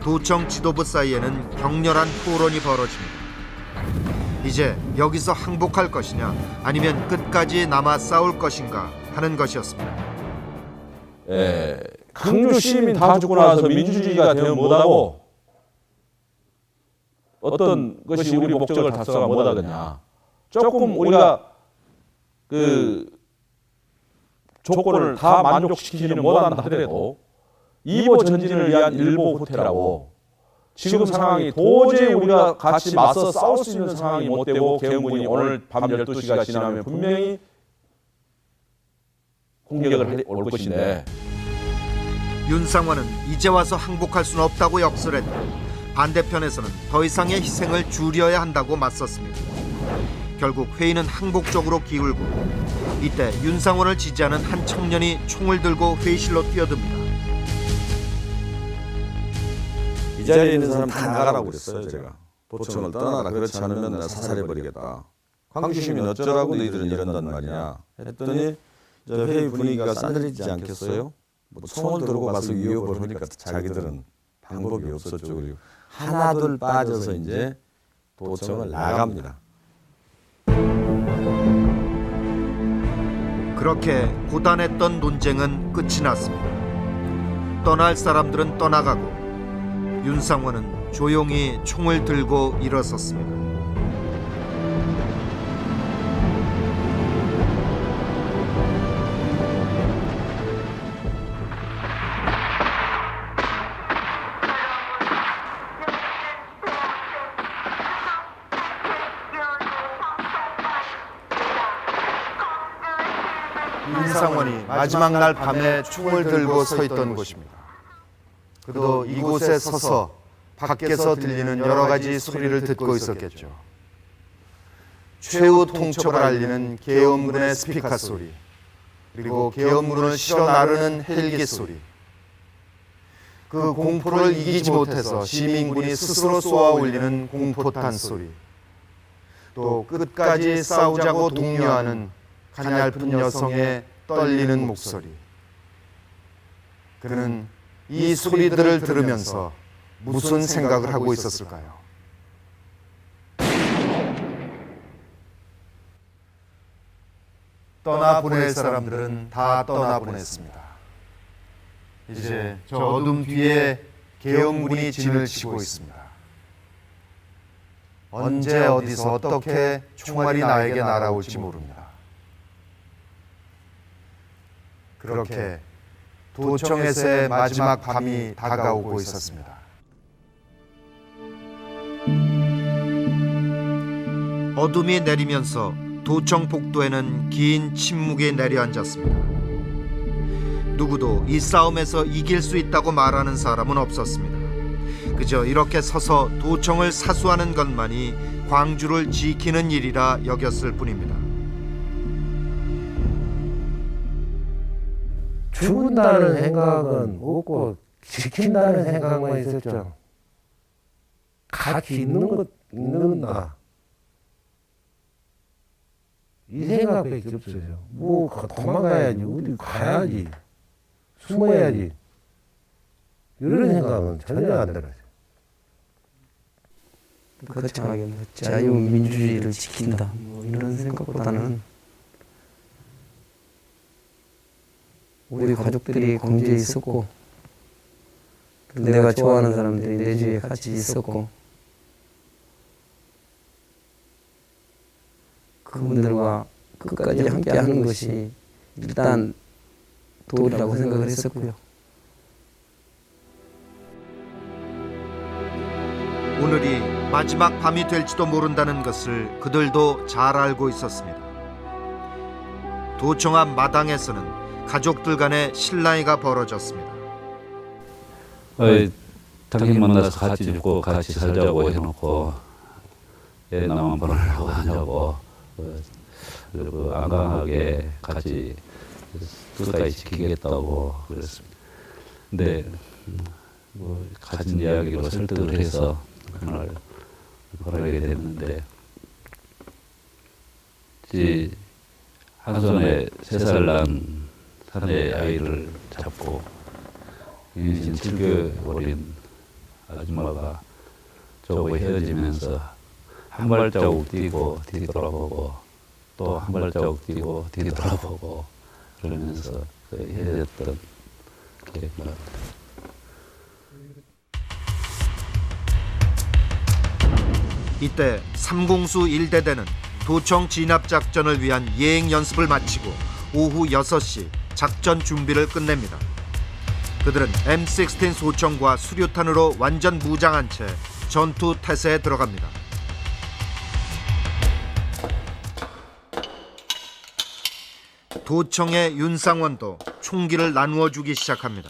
S1: 도청 지도부 사이에는 격렬한 토론이 벌어집니다. 이제 여기서 항복할 것이냐 아니면 끝까지 남아 싸울 것인가 하는 것이었습니다.
S13: 광주 시민 다 죽고 나서 민주주의가 되면 뭐하고 어떤 것이 우리 목적을 달성하면 뭐하겠냐. 조금 우리가 그 조건을 다 만족시키지는 못한다 하더라도 이보 전진을 위한 일보 후퇴라고 지금 상황이 도저히 우리가 같이 맞서 싸울 수 있는 상황이 못 되고 계엄군이 오늘 밤 12시가 지나면 분명히 공격을 올 것인데
S1: 윤상환은 이제 와서 항복할 수는 없다고 역설했고 반대편에서는 더 이상의 희생을 줄여야 한다고 맞섰습니다. 결국 회의는 항복 쪽으로 기울고 이때 윤상환을 지지하는 한 청년이 총을 들고 회의실로 뛰어듭니다.
S13: 이 자리에 있는 사람 다 나가라고 그랬어요. 제가 도청을 떠나라. 그렇지 않으면 내가 사살해버리겠다. 광주 시민 어쩌라고 너희들은 이런단 말이냐 했더니 회의 분위기가 싸늘해지지 않겠어요? 뭐 총을 들고 가서 위협을 하니까 자기들은 방법이 없었죠. 그리고 하나둘 빠져서 이제 도청을 나갑니다.
S1: 그렇게 고단했던 논쟁은 끝이 났습니다. 떠날 사람들은 떠나가고 윤상환은 조용히 총을 들고 일어섰습니다. 윤상환은
S4: 마지막 날 밤에 총을 들고 서 있던 곳입니다. 그도 이곳에 서서 밖에서 들리는 여러 가지 소리를 듣고 있었겠죠. 최후 통첩을 알리는 계엄군의 스피커 소리, 그리고 계엄군을 실어 나르는 헬기 소리, 그 공포를 이기지 못해서 시민군이 스스로 쏘아 올리는 공포탄 소리, 또 끝까지 싸우자고 독려하는 가냘픈 여성의 떨리는 목소리. 그는 이 소리들을 들으면서 무슨 생각을 하고 있었을까요? 떠나보낼 사람들은 다 떠나보냈습니다. 이제 저 어둠 뒤에 계엄군이 진을 치고 있습니다. 언제 어디서 어떻게 총알이 나에게 날아올지 모릅니다. 그렇게 도청에서의 마지막 밤이 다가오고 있었습니다.
S1: 어둠이 내리면서 도청 복도에는 긴 침묵이 내려앉았습니다. 누구도 이 싸움에서 이길 수 있다고 말하는 사람은 없었습니다. 그저 이렇게 서서 도청을 사수하는 것만이 광주를 지키는 일이라 여겼을 뿐입니다.
S11: 죽는다는 생각은 없고 지킨다는 생각만 있었죠. 같이 있는 나. 이 생각밖에 없어요. 뭐 도망가야지, 어디 가야지, 숨어야지. 이런 생각은 전혀 안 들어요.
S17: 거창하게 뭐 자유민주주의를 지킨다 뭐 이런 생각보다는 우리 가족들이 광주에 있었고 내가 좋아하는 사람들이 내 주위에 같이 있었고 그분들과 끝까지 함께하는 것이 일단 도리라고 생각을 했었고요.
S1: 오늘이 마지막 밤이 될지도 모른다는 것을 그들도 잘 알고 있었습니다. 도청 앞 마당에서는 가족들 간의 실랑이가 벌어졌습니다.
S18: 당신 만나서 같이 죽고 같이 살자고 해놓고 애 나만 보내려고 하냐고 그리고 안강하게 같이 끝까지 지키겠다고 그랬습니다. 근데 뭐 가진 이야기로 설득을 해서 그날 보내게 됐는데 한 손에 3살 난 사내 아이를 잡고 임신 7개월인 아줌마가 저하고 헤어지면서 한 발자국 뛰고 뒤돌아보고 또 한 발자국 뛰고 뒤돌아보고 그러면서 헤어졌던 기억이 납니다.
S1: 이때 삼공수 1대대는 도청 진압작전을 위한 예행 연습을 마치고 오후 6시 작전 준비를 끝냅니다. 그들은 M16 소총과 수류탄으로 완전 무장한 채 전투 태세에 들어갑니다. 도청의 윤상원도 총기를 나누어 주기 시작합니다.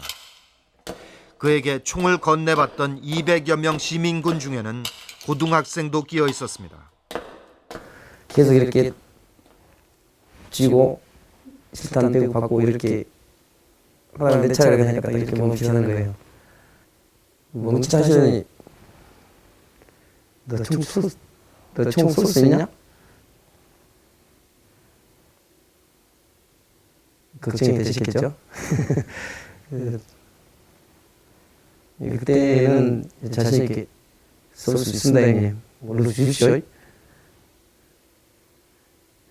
S1: 그에게 총을 건네봤던 200여 명 시민군 중에는 고등학생도 끼어 있었습니다.
S17: 계속 이렇게 쥐고 실탄 빼고 받고 이렇게 하다가 내 차례가 되니까 이렇게 멈추는 거예요. 멈추자시더니 너 총 쏠 수 있냐? 걱정이 되시겠죠? 그때는 자신 있게 쏠 수 있습니다, 형님. 올려주십시오.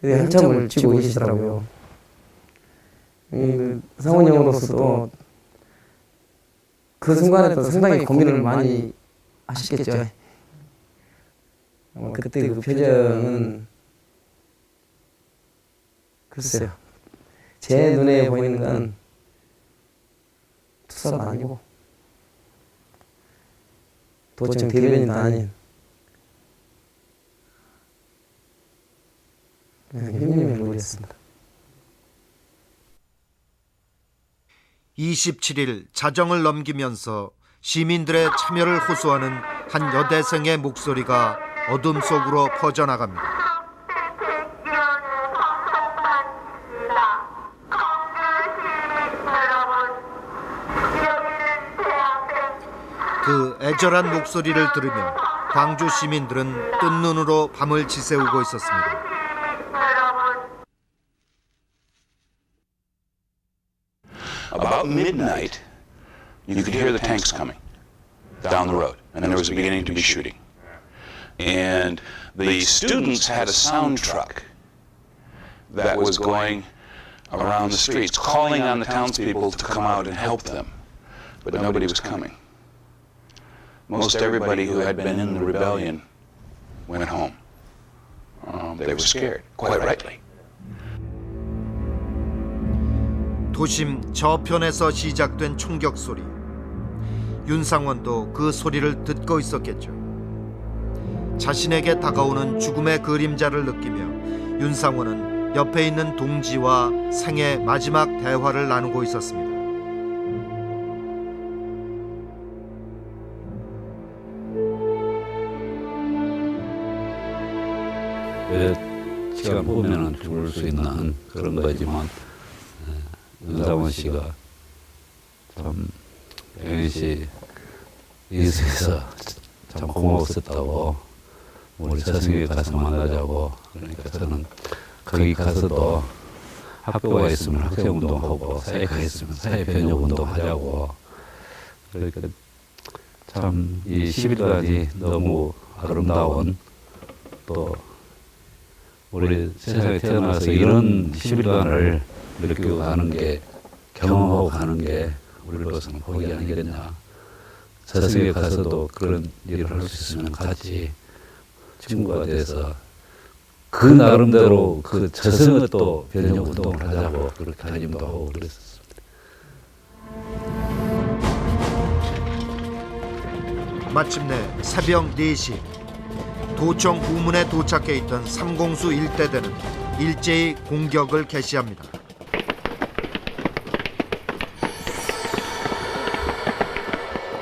S17: 한참을 쥐고 계시더라고요. 상원이 형으로서도 그 순간에 또 상당히 고민을 많이 하셨겠죠. 그때 그 표정은 글쎄요. 제 눈에 보이는 건 투사가 아니고 도청 대변인도 아닌 형님의 얼굴이었습니다.
S1: 27일 자정을 넘기면서 시민들의 참여를 호소하는 한 여대생의 목소리가 어둠 속으로 퍼져나갑니다. 그 애절한 목소리를 들으며 광주 시민들은 뜬 눈으로 밤을 지새우고 있었습니다.
S19: About midnight, you could hear the tanks coming down the road, and there was beginning to be shooting. And the students had a sound truck that was going around the streets, calling on the townspeople to come out and help them, but nobody was coming. Most everybody who had been in the rebellion went home. They were scared, quite rightly.
S1: 도심 저편에서 시작된 총격 소리. 윤상원도 그 소리를 듣고 있었겠죠. 자신에게 다가오는 죽음의 그림자를 느끼며 윤상원은 옆에 있는 동지와 생애 마지막 대화를 나누고 있었습니다.
S18: 시간 보면은 죽을 수 있는 그런 거지만 윤상원 씨가 참 영현 씨 이수에서 참 고마웠었다고 우리 서승에 가서 만나자고 그러니까 저는 거기 가서도 학교가 있으면 학생운동하고 사회가 있으면 사회변혁운동 하자고 그러니까 참 이 10일간이 너무 아름다운 또 우리 세상에 태어나서 이런 10일간을 느끼고 가는 게 경험하고 가는 게 우리로서는 복이 아니겠냐. 저승에 가서도 그런 일을 할 수 있으면 같이 친구가 돼서 그 나름대로 그 저승을 또 변형 운동을 하자고 그렇게 다짐도 하고 그랬었습니다.
S1: 마침내 새벽 4시 도청 후문에 도착해 있던 삼공수 일대대는 일제히 공격을 개시합니다.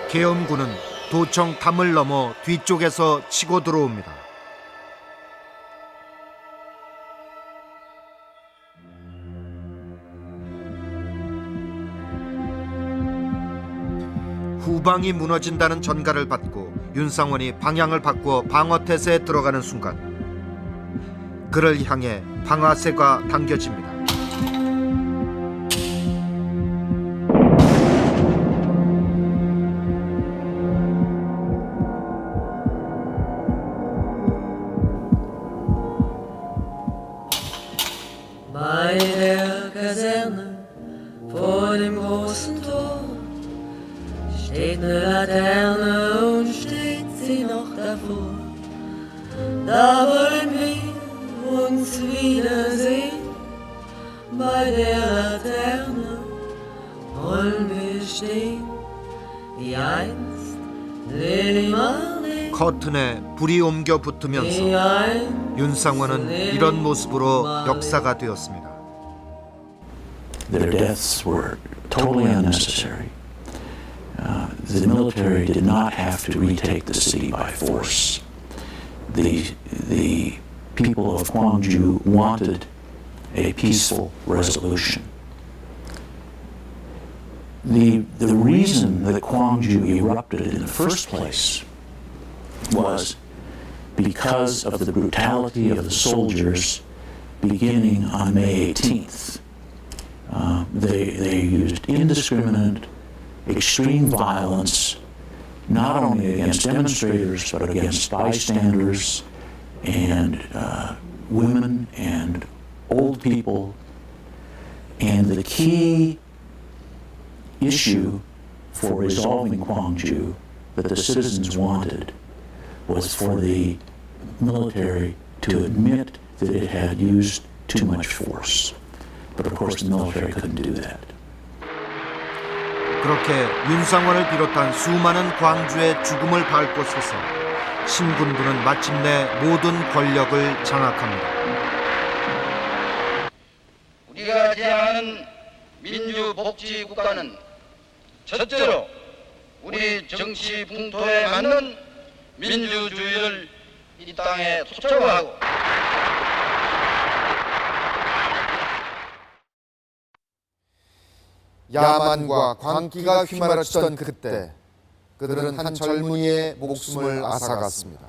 S1: 계엄군은 도청 담을 넘어 뒤쪽에서 치고 들어옵니다. 후방이 무너진다는 전가를 받고 윤상원이 방향을 바꾸어 방어태세에 들어가는 순간 그를 향해 방아쇠가 당겨집니다.
S20: Bei der Kaserne vor dem großen Tor steht eine Laterne und steht sie noch davor. Da wollen wir uns wiedersehen. Bei der Laterne wollen wir stehen, wie einst Lili Marley.
S1: 커튼에 불이 옮겨 붙으면서 윤상원은 이런 모습으로 역사가 되었습니다.
S6: Their deaths were totally unnecessary. The military did not have to retake the city by force. The people of Gwangju wanted a peaceful resolution. The reason that Gwangju erupted in the first place was because of the brutality of the soldiers beginning on May 18th. They used indiscriminate, extreme violence, not only against demonstrators, but against bystanders and women and old people. And the key issue for resolving Gwangju that the citizens wanted was for the military to admit that it had used too much force. But of course the military couldn't do that.
S1: 그렇게 윤상원을 비롯한 수많은 광주의 죽음을 밟고 서서 신군부는 마침내 모든 권력을 장악합니다.
S21: 우리가 제안하는 민주복지국가는 첫째로 우리 정치 풍토에 맞는 민주주의를 이 땅에 토착하고
S4: 야만과 광기가 휘말아치던 그때 그들은 한 젊은이의 목숨을 앗아갔습니다.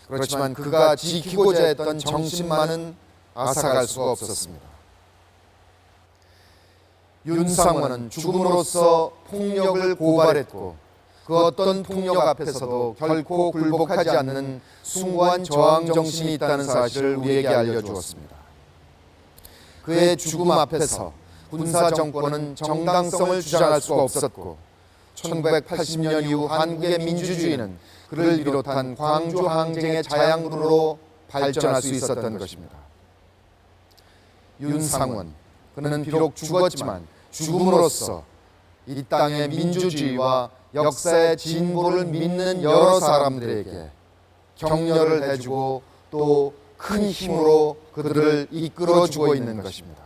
S4: 그렇지만 그가 지키고자 했던 정신만은 앗아갈 수가 없었습니다. 윤상원은 죽음으로써 폭력을 고발했고 그 어떤 폭력 앞에서도 결코 굴복하지 않는 숭고한 저항 정신이 있다는 사실을 우리에게 알려주었습니다. 그의 죽음 앞에서 군사 정권은 정당성을 주장할 수가 없었고 1980년 이후 한국의 민주주의는 그를 비롯한 광주 항쟁의 자양분으로 발전할 수 있었던 것입니다. 윤상원, 그는 비록 죽었지만 죽음으로써 이 땅의 민주주의와 역사의 진보를 믿는 여러 사람들에게 격려를 해주고 또 큰 힘으로 그들을 이끌어주고 있는 것입니다.